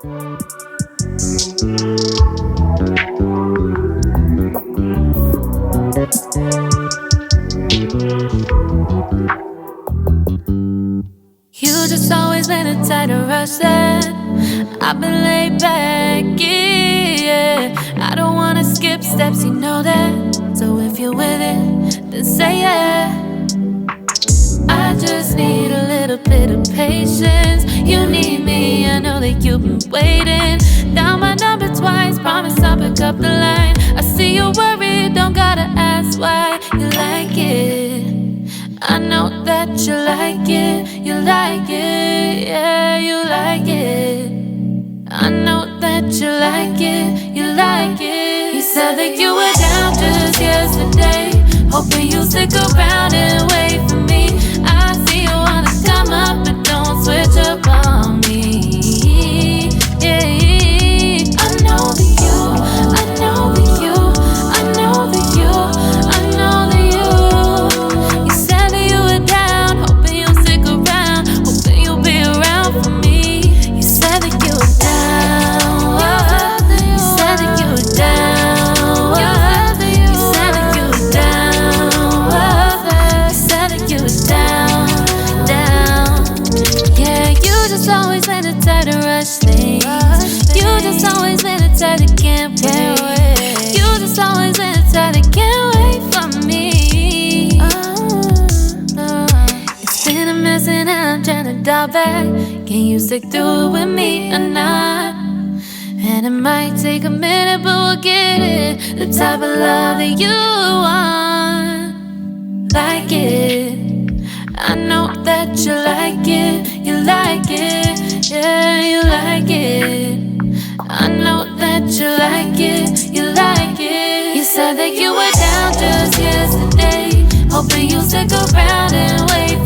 You just always been the type to rush that. I've been laid back, yeah. I don't wanna skip steps, you know that. So if you're with it, then say yeah. I just need a little bit of patience. You need me, I know that you've been waiting. Down my number twice, promise I'll pick up the line. I see you're worried, don't gotta ask why. You like it, I know that you like it. You like it, yeah, you like it. I know that you like it, you like it. You said that you were down just yesterday, hoping you'll stick around and wait for me. I see you wanna come up, but don't switch up on me. Yeah, I know that you, I know that you, I know that you, I know that you. You said that you were down, hoping you'll stick around, hoping you'll be around for me. You said that you were down, you said that you were down, you said that you were down, you said that you were down, down. Yeah, you just always been the type to rush things. You just always been the type that can't wait. You just always been the type that can't wait for me. It's been a mess and I'm trying to dial back. Can you stick through it with me or not? And it might take a minute, but we'll get it. The type of love that you want, like it. I know that you like it, you like it, yeah, you like it. I know that you like it, you like it. You said that you were down just yesterday, hoping you'll stick around and wait